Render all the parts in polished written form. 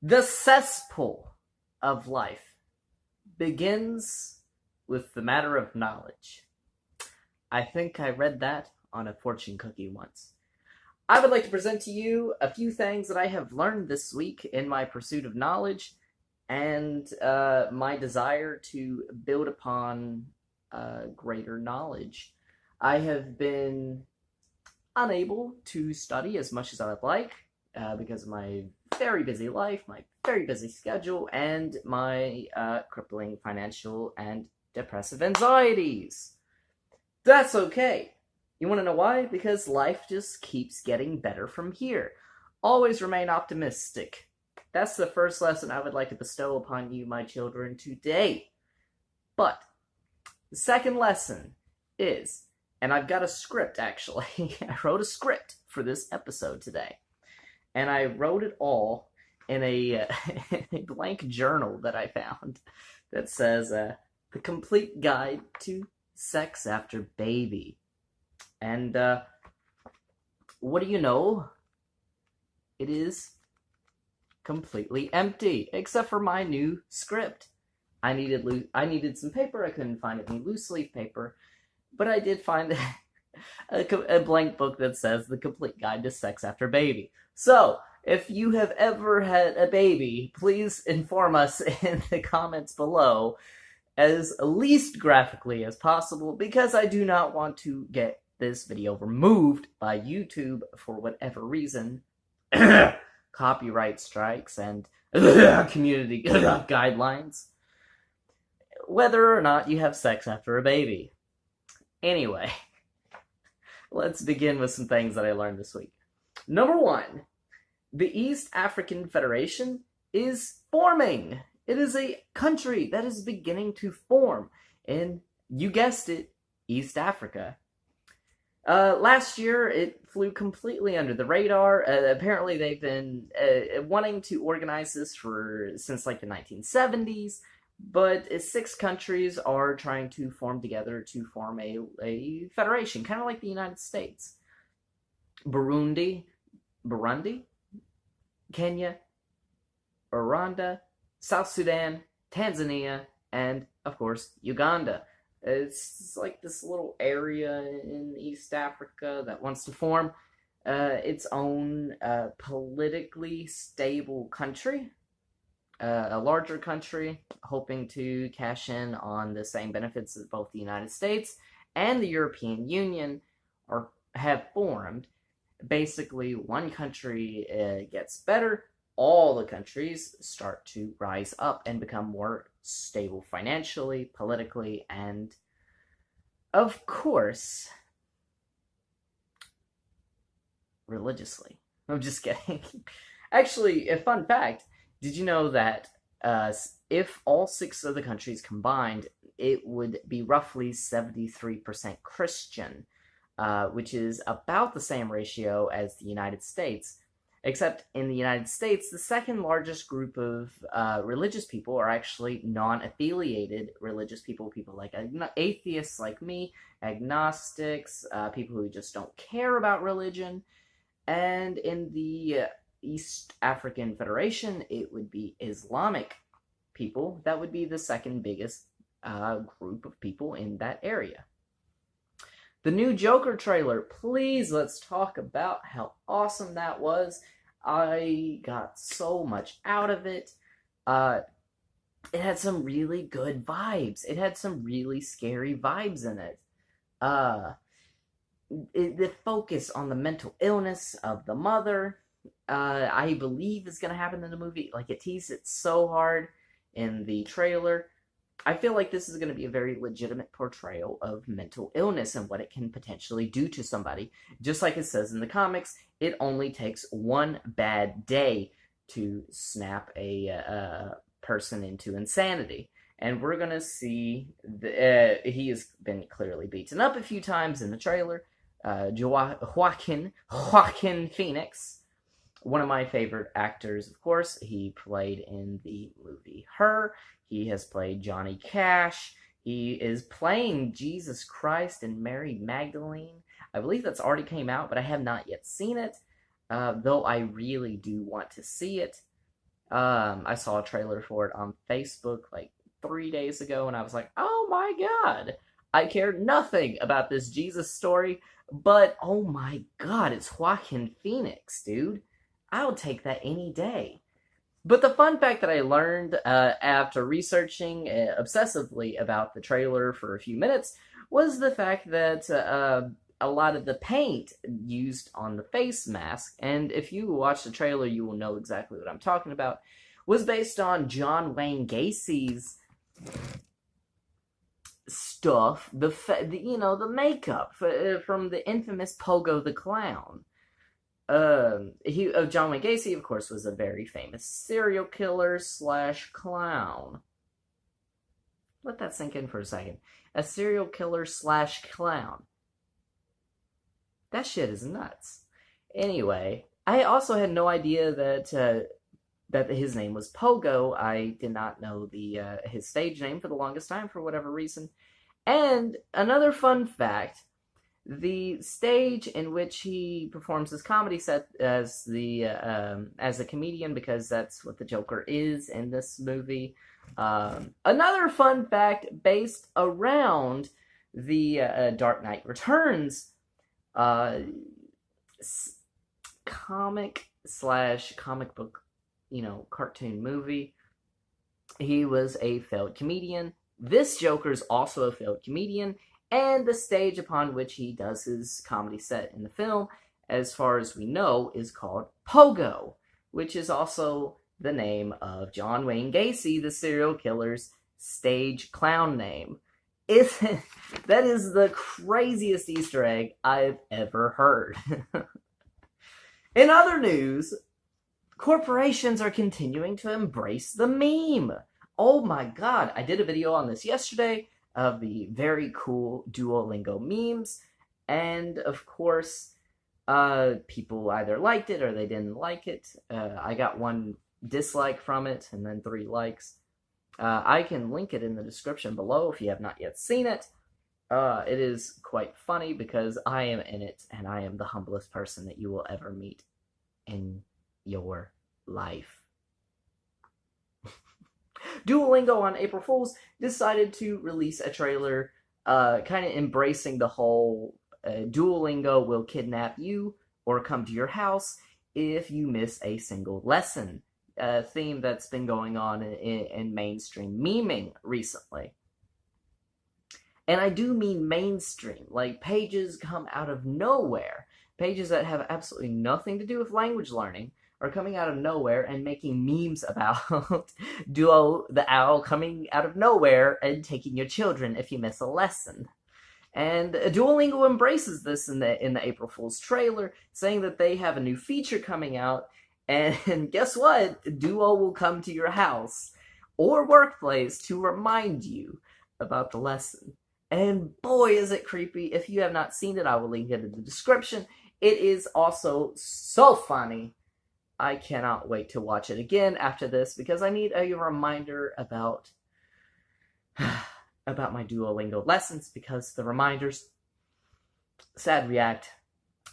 The cesspool of life begins with the matter of knowledge. I think I read that on a fortune cookie once. I would like to present to you a few things that I have learned this week in my pursuit of knowledge and my desire to build upon greater knowledge. I have been unable to study as much as I would like because of my very busy life, my very busy schedule, and my crippling financial and depressive anxieties. That's okay. You want to know why? Because life just keeps getting better from here. Always remain optimistic. That's the first lesson I would like to bestow upon you, my children, today. But the second lesson is, and I've got a script actually, I wrote a script for this episode today. And I wrote it all in a blank journal that I found that says, The Complete Guide to Sex After Baby. And what do you know? It is completely empty, except for my new script. I needed some paper. I couldn't find any loose leaf paper, but I did find a blank book that says The Complete Guide to Sex After Baby. So, if you have ever had a baby, please inform us in the comments below as least graphically as possible, because I do not want to get this video removed by YouTube for whatever reason. Copyright strikes and community guidelines. Whether or not you have sex after a baby. Anyway, let's begin with some things that I learned this week. Number one, the East African Federation is forming. It is a country that is beginning to form in, you guessed it, East Africa. Last year, it flew completely under the radar. Apparently, they've been wanting to organize this since like the 1970s, but 6 countries are trying to form together to form a federation, kind of like the United States. Burundi, Kenya, Rwanda, South Sudan, Tanzania, and, of course, Uganda. It's like this little area in East Africa that wants to form its own politically stable country, a larger country, hoping to cash in on the same benefits that both the United States and the European Union have formed. Basically, one country gets better, all the countries start to rise up and become more stable financially, politically, and, of course, religiously. I'm just kidding. Actually, a fun fact, did you know that if all 6 of the countries combined, it would be roughly 73% Christian, which is about the same ratio as the United States. Except in the United States, the second largest group of religious people are actually non-affiliated religious people, people like atheists like me, agnostics, people who just don't care about religion. And in the East African Federation, it would be Islamic people. That would be the second biggest group of people in that area. The new Joker trailer, please let's talk about how awesome that was. I got so much out of it. It had some really good vibes. It had some really scary vibes in it. The focus on the mental illness of the mother, I believe is going to happen in the movie. Like, it teased it so hard in the trailer. I feel like this is going to be a very legitimate portrayal of mental illness and what it can potentially do to somebody. Just like it says in the comics, it only takes one bad day to snap a person into insanity. And we're going to see, he has been clearly beaten up a few times in the trailer. Joaquin Phoenix, one of my favorite actors, of course. He played in the movie Her. He has played Johnny Cash. He is playing Jesus Christ in Mary Magdalene. I believe that's already came out, but I have not yet seen it, though I really do want to see it. I saw a trailer for it on Facebook like 3 days ago, and I was like, oh my god, I care nothing about this Jesus story, but oh my god, it's Joaquin Phoenix, dude. I'll take that any day. But the fun fact that I learned after researching obsessively about the trailer for a few minutes was the fact that a lot of the paint used on the face mask, and if you watch the trailer, you will know exactly what I'm talking about, was based on John Wayne Gacy's stuff, the makeup from the infamous Pogo the Clown. John Wayne Gacy, of course, was a very famous serial killer slash clown. Let that sink in for a second. A serial killer slash clown. That shit is nuts. Anyway, I also had no idea that his name was Pogo. I did not know his stage name for the longest time for whatever reason. And another fun fact: the stage in which he performs his comedy set as a comedian, because that's what the Joker is in this movie. Another fun fact based around the Dark Knight Returns comic book, cartoon movie. He was a failed comedian. This Joker's also a failed comedian, and the stage upon which he does his comedy set in the film, as far as we know, is called Pogo, which is also the name of John Wayne Gacy, the serial killer's stage clown name. That is the craziest Easter egg I've ever heard. In other news, corporations are continuing to embrace the meme. Oh my god, I did a video on this yesterday of the very cool Duolingo memes, and of course, people either liked it or they didn't like it. I got one dislike from it, and then 3 likes. I can link it in the description below if you have not yet seen it. It is quite funny because I am in it, and I am the humblest person that you will ever meet in your life. Duolingo on April Fool's decided to release a trailer kind of embracing the whole Duolingo will kidnap you or come to your house if you miss a single lesson theme that's been going on in mainstream memeing recently. And I do mean mainstream, like pages come out of nowhere. Pages that have absolutely nothing to do with language learning are coming out of nowhere and making memes about Duo the owl coming out of nowhere and taking your children if you miss a lesson. And Duolingo embraces this in the April Fool's trailer, saying that they have a new feature coming out, and guess what? Duo will come to your house or workplace to remind you about the lesson. And boy, is it creepy. If you have not seen it, I will link it in the description. It is also so funny. I cannot wait to watch it again after this because I need a reminder about my Duolingo lessons, because the reminders, sad react,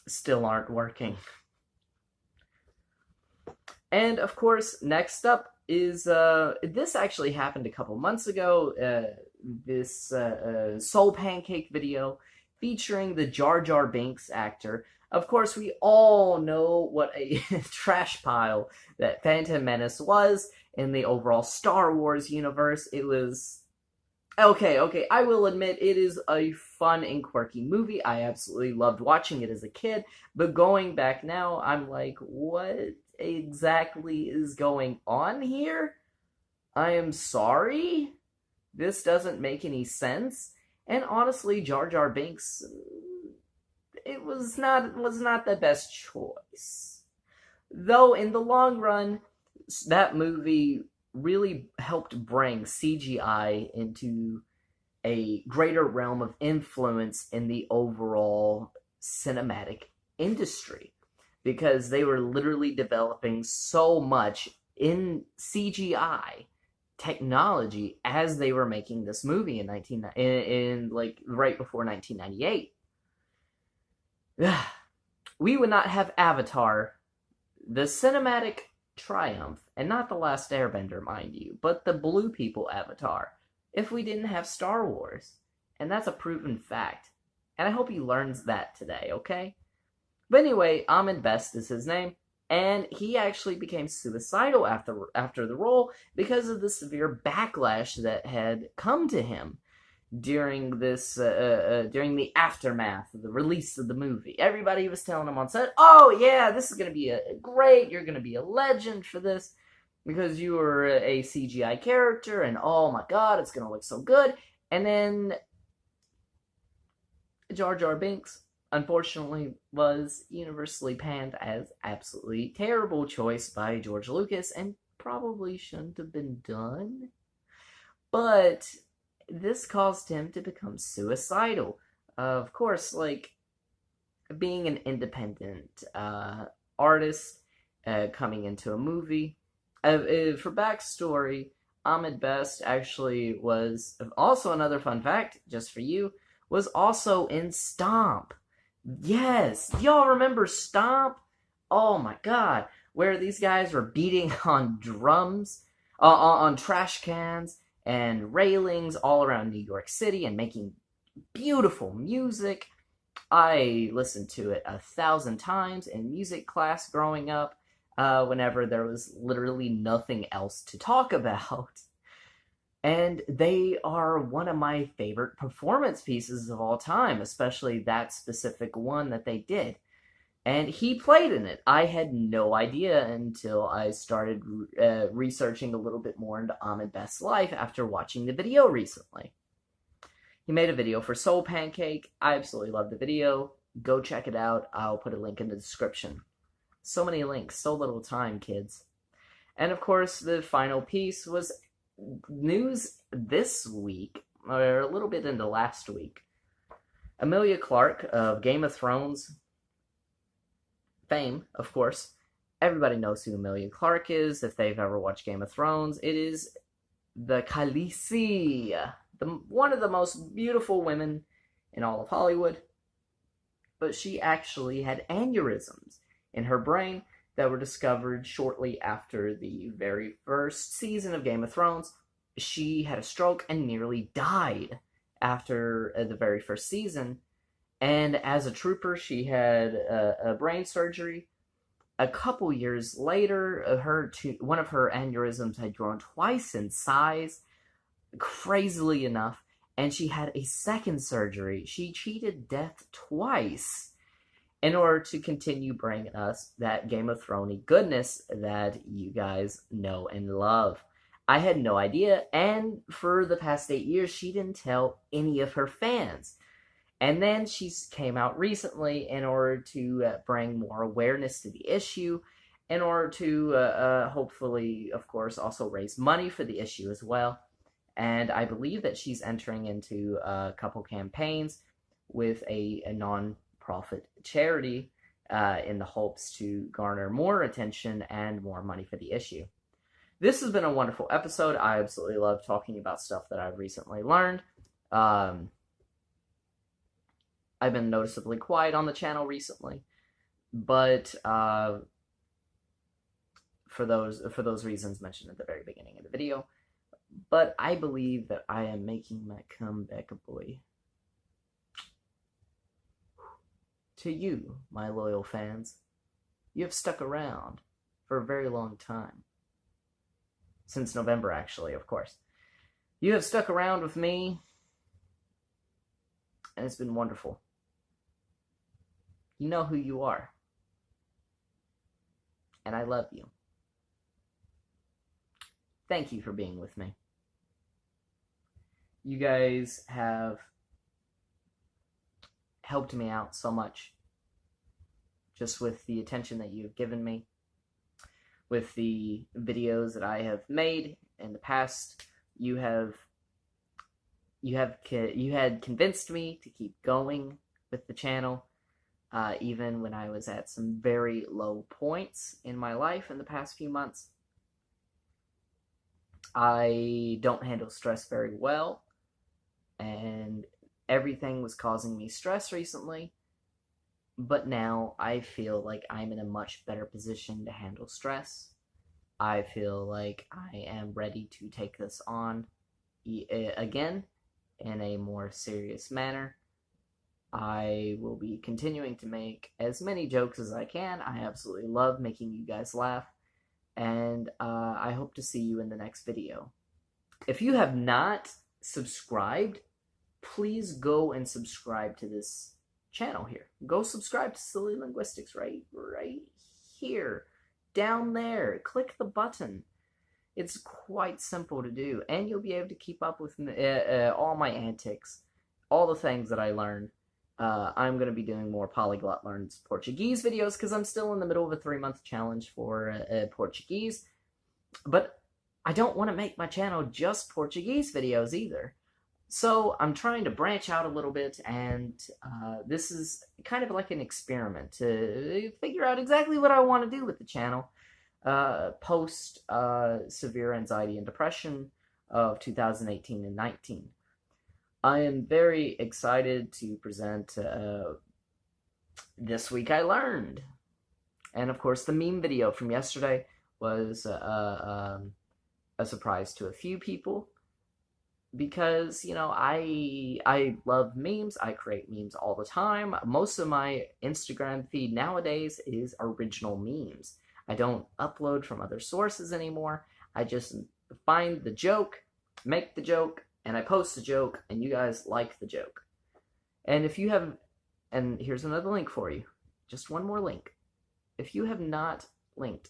still aren't working. And of course, next up is, this actually happened a couple months ago, this SoulPancake video featuring the Jar Jar Binks actor. Of course, we all know what a trash pile that Phantom Menace was in the overall Star Wars universe. It was... Okay, I will admit it is a fun and quirky movie. I absolutely loved watching it as a kid, but going back now, I'm like, what exactly is going on here? I am sorry? This doesn't make any sense. And honestly, Jar Jar Binks, it was not the best choice. Though in the long run, that movie really helped bring CGI into a greater realm of influence in the overall cinematic industry, because they were literally developing so much in CGI technology as they were making this movie in right before 1998. We would not have Avatar, the cinematic triumph, and not the last Airbender, mind you, but the blue people avatar, if we didn't have Star Wars. And that's a proven fact. And I hope he learns that today, okay? But anyway, Ahmed Best is his name, and he actually became suicidal after the role because of the severe backlash that had come to him during during the aftermath of the release of the movie. Everybody was telling him on set, "Oh yeah, this is gonna be great. You're gonna be a legend for this because you were a CGI character, and oh my god, it's gonna look so good." And then Jar Jar Binks, unfortunately, was universally panned as absolutely terrible choice by George Lucas, and probably shouldn't have been done. But this caused him to become suicidal. Of course, like, being an independent artist coming into a movie. For backstory, Ahmed Best actually was, also another fun fact, just for you, was also in Stomp. Yes! Y'all remember Stomp? Oh my god. Where these guys were beating on drums, on trash cans, and railings all around New York City and making beautiful music. I listened to it 1,000 times in music class growing up, whenever there was literally nothing else to talk about. And they are one of my favorite performance pieces of all time, especially that specific one that they did. And he played in it. I had no idea until I started researching a little bit more into Ahmed Best's life after watching the video recently. He made a video for SoulPancake. I absolutely love the video. Go check it out. I'll put a link in the description. So many links, so little time, kids. And of course, the final piece was news this week, or a little bit into last week. Emilia Clarke of Game of Thrones fame, of course. Everybody knows who Emilia Clarke is if they've ever watched Game of Thrones. It is the Khaleesi, one of the most beautiful women in all of Hollywood. But she actually had aneurysms in her brain that were discovered shortly after the very first season of Game of Thrones. She had a stroke and nearly died after the very first season. And as a trooper, she had a brain surgery. A couple years later, one of her aneurysms had grown twice in size, crazily enough, and she had a second surgery. She cheated death twice in order to continue bringing us that Game of Thrones goodness that you guys know and love. I had no idea, and for the past 8 years, she didn't tell any of her fans. And then she came out recently in order to bring more awareness to the issue, in order to hopefully, of course, also raise money for the issue as well. And I believe that she's entering into a couple campaigns with a non-profit charity in the hopes to garner more attention and more money for the issue. This has been a wonderful episode. I absolutely love talking about stuff that I've recently learned. I've been noticeably quiet on the channel recently, but for those reasons mentioned at the very beginning of the video. But I believe that I am making my comeback, boy. To you, my loyal fans, you have stuck around for a very long time. Since November, actually, of course. You have stuck around with me, and it's been wonderful. You know who you are. And I love you. Thank you for being with me. You guys have helped me out so much, just with the attention that you've given me, with the videos that I have made in the past. You had convinced me to keep going with the channel, even when I was at some very low points in my life in the past few months. I don't handle stress very well, and everything was causing me stress recently, but now I feel like I'm in a much better position to handle stress. I feel like I am ready to take this on again in a more serious manner. I will be continuing to make as many jokes as I can. I absolutely love making you guys laugh, and I hope to see you in the next video. If you have not subscribed, please go and subscribe to this channel here. Go subscribe to Silly Linguistics right here, down there. Click the button. It's quite simple to do, and you'll be able to keep up with all my antics, all the things that I learned. I'm going to be doing more Polyglot Learns Portuguese videos because I'm still in the middle of a 3-month challenge for Portuguese. But I don't want to make my channel just Portuguese videos either. So I'm trying to branch out a little bit, and this is kind of like an experiment to figure out exactly what I want to do with the channel post severe anxiety and depression of 2018 and 19. I am very excited to present This Week I Learned. And of course, the meme video from yesterday was a surprise to a few people because, you know, I love memes. I create memes all the time. Most of my Instagram feed nowadays is original memes. I don't upload from other sources anymore. I just find the joke, make the joke, and I post the joke, and you guys like the joke. And if you have, and here's another link for you, just one more link. If you have not liked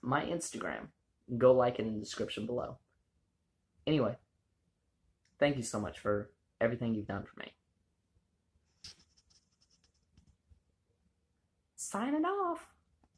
my Instagram, go like it in the description below. Anyway, thank you so much for everything you've done for me. Signing off.